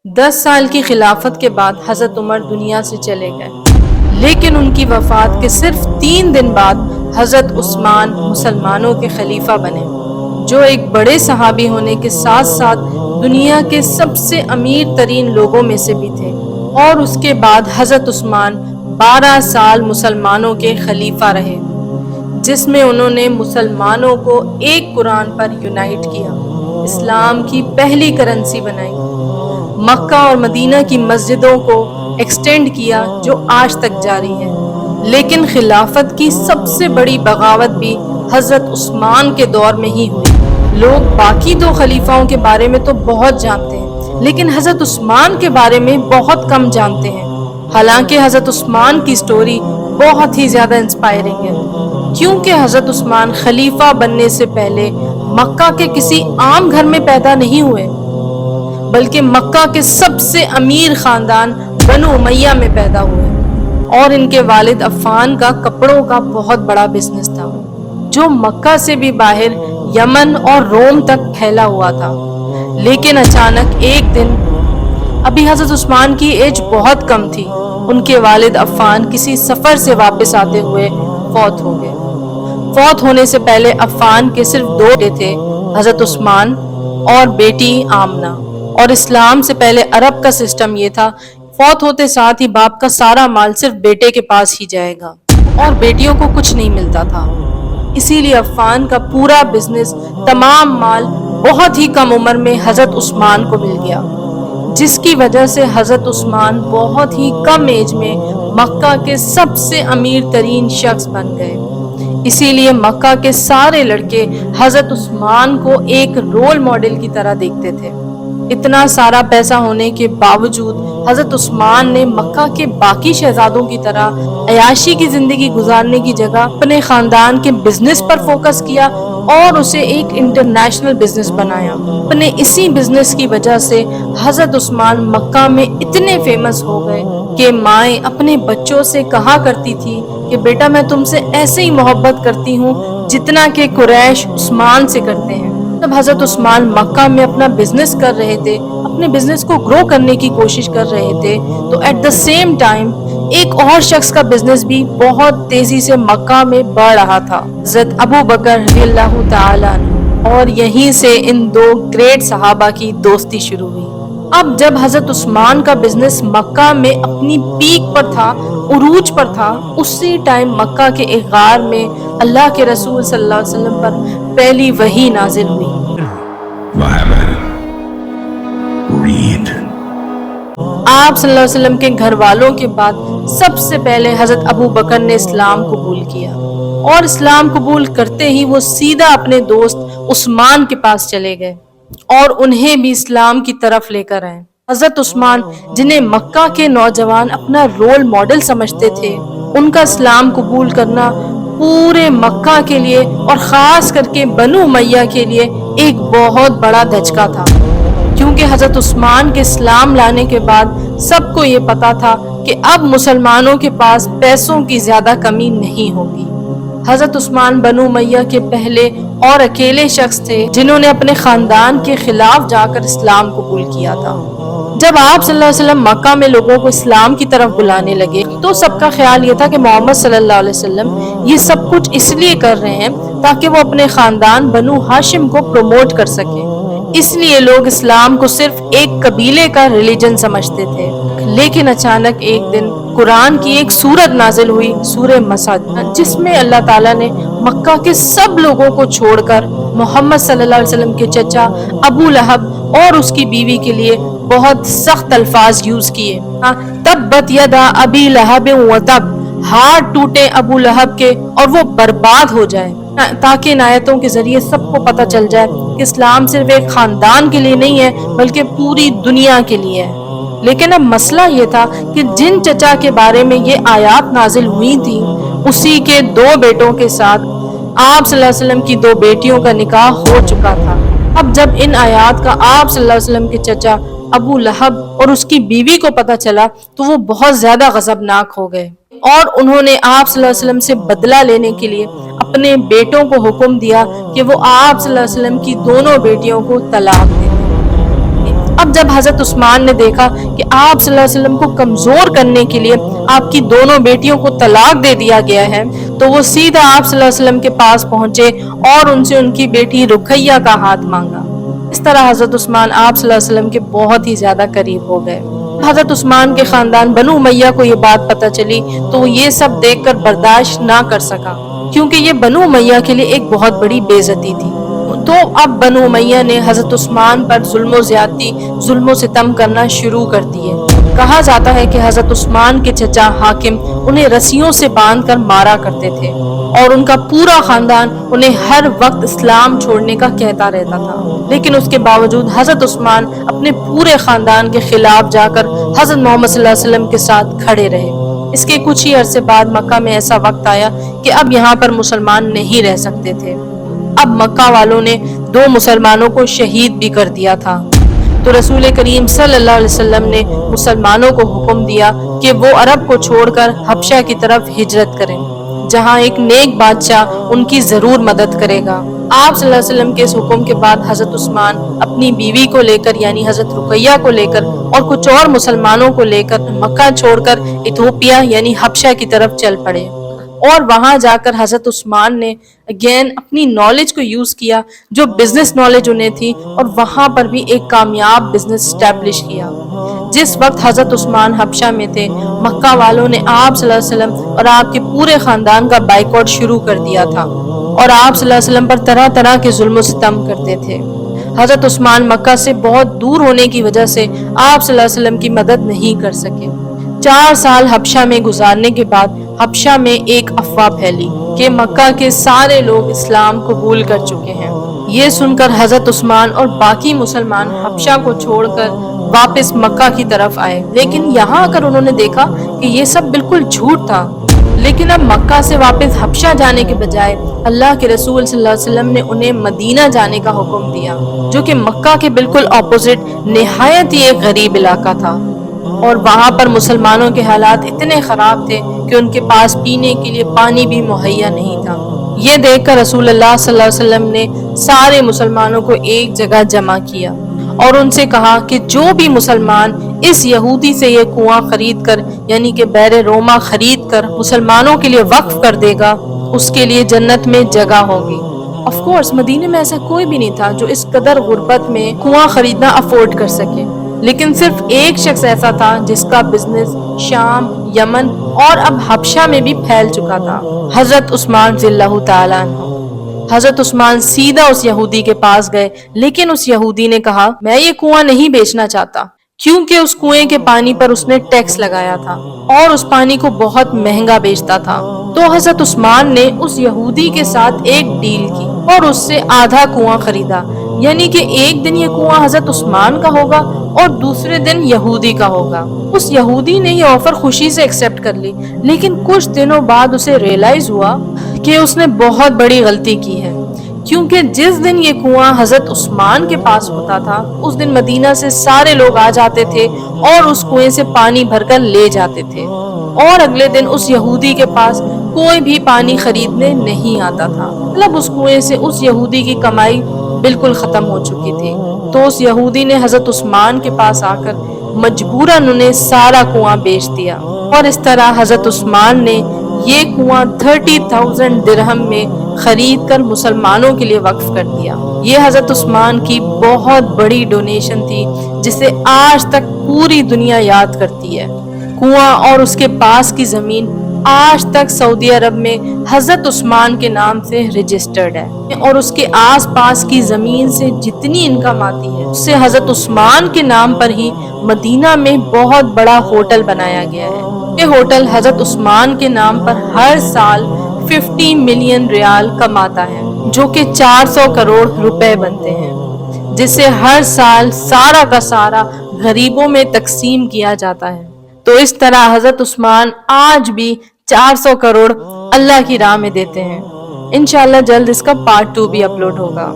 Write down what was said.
10 سال کی خلافت کے بعد حضرت عمر دنیا سے چلے گئے، لیکن ان کی وفات کے صرف 3 دن بعد حضرت عثمان مسلمانوں کے خلیفہ بنے، جو ایک بڑے صحابی ہونے کے ساتھ ساتھ دنیا کے سب سے امیر ترین لوگوں میں سے بھی تھے۔ اور اس کے بعد حضرت عثمان 12 سال مسلمانوں کے خلیفہ رہے، جس میں انہوں نے مسلمانوں کو ایک قرآن پر یونائٹ کیا، اسلام کی پہلی کرنسی بنائی، مکہ اور مدینہ کی مسجدوں کو ایکسٹینڈ کیا جو آج تک جاری ہے۔ لیکن خلافت کی سب سے بڑی بغاوت بھی حضرت عثمان کے دور میں ہی ہوئی۔ لوگ باقی 2 خلیفاؤں کے بارے میں تو بہت جانتے ہیں، لیکن حضرت عثمان کے بارے میں بہت کم جانتے ہیں۔ حالانکہ حضرت عثمان کی سٹوری بہت ہی زیادہ انسپائرنگ ہے، کیونکہ حضرت عثمان خلیفہ بننے سے پہلے مکہ کے کسی عام گھر میں پیدا نہیں ہوئے، بلکہ مکہ کے سب سے امیر خاندان بنو امیہ میں پیدا ہوئے، اور ان کے والد عفان کا کپڑوں کا بہت بڑا بزنس تھا، جو مکہ سے بھی باہر یمن اور روم تک پھیلا ہوا تھا۔ لیکن اچانک ایک دن، ابھی حضرت عثمان کی ایج بہت کم تھی، ان کے والد عفان کسی سفر سے واپس آتے ہوئے فوت ہو گئے۔ فوت ہونے سے پہلے عفان کے صرف 2 بیٹے تھے، حضرت عثمان اور بیٹی آمنہ، اور اسلام سے پہلے عرب کا سسٹم یہ تھا، فوت ہوتے ساتھ ہی باپ کا سارا مال صرف بیٹے کے پاس ہی جائے گا، اور بیٹیوں کو کچھ نہیں ملتا تھا۔ اسی لیے عفان کا پورا بزنس، تمام مال بہت ہی کم عمر میں حضرت عثمان کو مل گیا، جس کی وجہ سے حضرت عثمان بہت ہی کم ایج میں مکہ کے سب سے امیر ترین شخص بن گئے۔ اسی لیے مکہ کے سارے لڑکے حضرت عثمان کو ایک رول ماڈل کی طرح دیکھتے تھے۔ اتنا سارا پیسہ ہونے کے باوجود حضرت عثمان نے مکہ کے باقی شہزادوں کی طرح عیاشی کی زندگی گزارنے کی جگہ اپنے خاندان کے بزنس پر فوکس کیا اور اسے ایک انٹرنیشنل بزنس بنایا۔ اپنے اسی بزنس کی وجہ سے حضرت عثمان مکہ میں اتنے فیمس ہو گئے کہ مائیں اپنے بچوں سے کہا کرتی تھی کہ بیٹا میں تم سے ایسے ہی محبت کرتی ہوں جتنا کہ قریش عثمان سے کرتے ہیں۔ جب حضرت عثمان مکہ میں اپنا بزنس کر رہے تھے، اپنے بزنس کو گرو کرنے کی کوشش کر رہے تھے، تو ایٹ دا سیم ٹائم ایک اور شخص کا بزنس بھی بہت تیزی سے مکہ میں بڑھ رہا تھا، حضرت ابو بکر رضی اللہ تعالیٰ عنہ، اور یہیں سے ان 2 گریٹ صحابہ کی دوستی شروع ہوئی۔ اب جب حضرت عثمان کا بزنس مکہ میں اپنی پیک پر تھا، عروج پر تھا، اسی ٹائم مکہ کے ایک غار میں اللہ کے رسول صلی اللہ علیہ وسلم پر پہلی وحی نازل ہوئی۔ آپ صلی اللہ علیہ وسلم کے گھر والوں کے بعد سب سے پہلے حضرت ابو بکر نے اسلام قبول کیا، اور اسلام قبول کرتے ہی وہ سیدھا اپنے دوست عثمان کے پاس چلے گئے اور انہیں بھی اسلام کی طرف لے کر آئے۔ حضرت عثمان، جنہیں مکہ کے نوجوان اپنا رول ماڈل سمجھتے تھے، ان کا اسلام قبول کرنا پورے مکہ کے لیے اور خاص کر کے بنو امیہ کے لیے ایک بہت بڑا دھچکا تھا، کیونکہ حضرت عثمان کے اسلام لانے کے بعد سب کو یہ پتا تھا کہ اب مسلمانوں کے پاس پیسوں کی زیادہ کمی نہیں ہوگی۔ حضرت عثمان بنو امیہ کے پہلے اور اکیلے شخص تھے جنہوں نے اپنے خاندان کے خلاف جا کر اسلام قبول کیا تھا۔ جب آپ صلی اللہ علیہ وسلم مکہ میں لوگوں کو اسلام کی طرف بلانے لگے تو سب کا خیال یہ تھا کہ محمد صلی اللہ علیہ وسلم یہ سب کچھ اس لیے کر رہے ہیں تاکہ وہ اپنے خاندان بنو ہاشم کو پروموٹ کر سکیں، اس لیے لوگ اسلام کو صرف ایک قبیلے کا ریلیجن سمجھتے تھے۔ لیکن اچانک ایک دن قرآن کی ایک سورت نازل ہوئی، سورہ مسد، جس میں اللہ تعالیٰ نے مکہ کے سب لوگوں کو چھوڑ کر محمد صلی اللہ علیہ وسلم کے چچا ابو لہب اور اس کی بیوی کے لیے بہت سخت الفاظ یوز کیے۔ تبت یدا ابی لہب وتب، ہاتھ ٹوٹے ابو لہب کے اور وہ برباد ہو جائے، تاکہ ان آیتوں کے ذریعے سب کو پتہ چل جائے کہ اسلام صرف ایک خاندان کے لیے نہیں ہے بلکہ پوری دنیا کے لیے ہے۔ لیکن اب مسئلہ یہ تھا کہ جن چچا کے بارے میں یہ آیات نازل ہوئی تھیں، اسی کے 2 بیٹوں کے ساتھ آپ صلی اللہ علیہ وسلم کی 2 بیٹیوں کا نکاح ہو چکا تھا۔ اب جب ان آیات کا آپ صلی اللہ علیہ وسلم کے چچا ابو لہب اور اس کی بیوی کو پتہ چلا تو وہ بہت زیادہ غضبناک ہو گئے، اور انہوں نے آپ صلی اللہ علیہ وسلم سے بدلہ لینے کے لیے اپنے بیٹوں کو حکم دیا کہ وہ آپ صلی اللہ علیہ وسلم کی دونوں بیٹیوں کو طلاق دیں۔ اب جب حضرت عثمان نے دیکھا کہ آپ صلی اللہ علیہ وسلم کو کمزور کرنے کے لیے آپ کی دونوں بیٹیوں کو طلاق دے دیا گیا ہے تو وہ سیدھا آپ صلی اللہ علیہ وسلم کے پاس پہنچے اور ان سے ان کی بیٹی رقیہ کا ہاتھ مانگا۔ اس طرح حضرت عثمان آپ صلی اللہ علیہ وسلم کے بہت ہی زیادہ قریب ہو گئے۔ حضرت عثمان کے خاندان بنو امیہ کو یہ بات پتہ چلی تو وہ یہ سب دیکھ کر برداشت نہ کر سکا، کیونکہ یہ بنو امیہ کے لیے ایک بہت بڑی بے عزتی تھی۔ تو اب بنو امیہ نے حضرت عثمان پر ظلم و زیادتی، ظلم و ستم کرنا شروع کر دیے۔ کہا جاتا ہے کہ حضرت عثمان کے چچا حاکم انہیں رسیوں سے باندھ کر مارا کرتے تھے اور ان کا پورا خاندان انہیں ہر وقت اسلام چھوڑنے کا کہتا رہتا تھا، لیکن اس کے باوجود حضرت عثمان اپنے پورے خاندان کے خلاف جا کر حضرت محمد صلی اللہ علیہ وسلم کے ساتھ کھڑے رہے۔ اس کے کچھ ہی عرصے بعد مکہ میں ایسا وقت آیا کہ اب یہاں پر مسلمان نہیں رہ سکتے تھے۔ اب مکہ والوں نے 2 مسلمانوں کو شہید بھی کر دیا تھا، تو رسول کریم صلی اللہ علیہ وسلم نے مسلمانوں کو حکم دیا کہ وہ عرب کو چھوڑ کر حبشہ کی طرف ہجرت کریں، جہاں ایک نیک بادشاہ ان کی ضرور مدد کرے گا۔ آپ صلی اللہ علیہ وسلم کے اس حکم کے بعد حضرت عثمان اپنی بیوی کو لے کر یعنی حضرت رقیہ کو لے کر اور کچھ اور مسلمانوں کو لے کر مکہ چھوڑ کر ایتھوپیا یعنی حبشہ کی طرف چل پڑے، اور وہاں جا کر حضرت عثمان نے اگین اپنی نالج کو یوز کیا جو بزنس نالج انہیں تھی، اور وہاں پر بھی ایک کامیاب بزنس اسٹیبلش کیا۔ جس وقت حضرت عثمان حبشہ میں تھے، مکہ والوں نے آپ صلی اللہ علیہ وسلم اور آپ کے پورے خاندان کا بائیکاٹ شروع کر دیا تھا اور آپ صلی اللہ علیہ وسلم پر طرح طرح کے ظلم و ستم کرتے تھے۔ حضرت عثمان مکہ سے بہت دور ہونے کی وجہ سے آپ صلی اللہ علیہ وسلم کی مدد نہیں کر سکے۔ 4 سال حبشہ میں گزارنے کے بعد حبشہ میں ایک افواہ پھیلی کہ مکہ کے سارے لوگ اسلام قبول کر چکے ہیں۔ یہ سن کر حضرت عثمان اور باقی مسلمان حبشہ کو چھوڑ کر واپس مکہ کی طرف آئے، لیکن یہاں آ کر انہوں نے دیکھا کہ یہ سب بالکل جھوٹ تھا۔ لیکن اب مکہ سے واپس حبشہ جانے کے بجائے اللہ کے رسول صلی اللہ علیہ وسلم نے انہیں مدینہ جانے کا حکم دیا، جو کہ مکہ کے بالکل اپوزٹ نہایت ہی ایک غریب علاقہ تھا، اور وہاں پر مسلمانوں کے حالات اتنے خراب تھے کہ ان کے پاس پینے کے لیے پانی بھی مہیا نہیں تھا۔ یہ دیکھ کر رسول اللہ صلی اللہ علیہ وسلم نے سارے مسلمانوں کو ایک جگہ جمع کیا اور ان سے کہا کہ جو بھی مسلمان اس یہودی سے یہ کنواں خرید کر یعنی کہ بئر روما خرید کر مسلمانوں کے لیے وقف کر دے گا، اس کے لیے جنت میں جگہ ہوگی۔ آف کورس مدینے میں ایسا کوئی بھی نہیں تھا جو اس قدر غربت میں کنواں خریدنا افورڈ کر سکے، لیکن صرف ایک شخص ایسا تھا جس کا بزنس شام، یمن اور اب حبشہ میں بھی پھیل چکا تھا، حضرت عثمان رضی اللہ تعالیٰ عنہ۔ حضرت عثمان سیدھا اس یہودی کے پاس گئے، لیکن اس یہودی نے کہا میں یہ کنواں نہیں بیچنا چاہتا، کیونکہ اس کنویں کے پانی پر اس نے ٹیکس لگایا تھا اور اس پانی کو بہت مہنگا بیچتا تھا۔ تو حضرت عثمان نے اس یہودی کے ساتھ ایک ڈیل کی اور اس سے آدھا کنواں خریدا، یعنی کہ ایک دن یہ کنواں حضرت عثمان کا ہوگا اور دوسرے دن یہودی کا ہوگا۔ اس یہودی نے یہ آفر خوشی سے ایکسپٹ کر لی، لیکن کچھ دنوں بعد اسے ریئلائز ہوا کہ اس نے بہت بڑی غلطی کی ہے، کیونکہ جس دن یہ کنواں حضرت عثمان کے پاس ہوتا تھا اس دن مدینہ سے سارے لوگ آ جاتے تھے اور اس کنویں سے پانی بھر کر لے جاتے تھے، اور اگلے دن اس یہودی کے پاس کوئی بھی پانی خریدنے نہیں آتا تھا۔ مطلب اس کنویں سے اس یہودی کی کمائی بالکل ختم ہو چکی تھی۔ تو اس یہودی نے حضرت عثمان کے پاس آ کر مجبوراً انہیں سارا کنواں بیچ دیا، اور اس طرح حضرت عثمان نے یہ کنواں 30,000 درہم میں خرید کر مسلمانوں کے لیے وقف کر دیا۔ یہ حضرت عثمان کی بہت بڑی ڈونیشن تھی جسے آج تک پوری دنیا یاد کرتی ہے۔ کنواں اور اس کے پاس کی زمین آج تک سعودی عرب میں حضرت عثمان کے نام سے رجسٹرڈ ہے، اور اس کے آس پاس کی زمین سے جتنی انکم آتی ہے اس سے حضرت عثمان کے نام پر ہی مدینہ میں بہت بڑا ہوٹل بنایا گیا ہے۔ یہ ہوٹل حضرت عثمان کے نام پر ہر سال 50 ملین ریال کماتا ہے، جو کہ 400 کروڑ روپے بنتے ہیں، جسے ہر سال سارا کا سارا غریبوں میں تقسیم کیا جاتا ہے۔ تو اس طرح حضرت عثمان آج بھی 400 کروڑ اللہ کی راہ میں دیتے ہیں۔ انشاءاللہ جلد اس کا پارٹ 2 بھی اپلوڈ ہوگا۔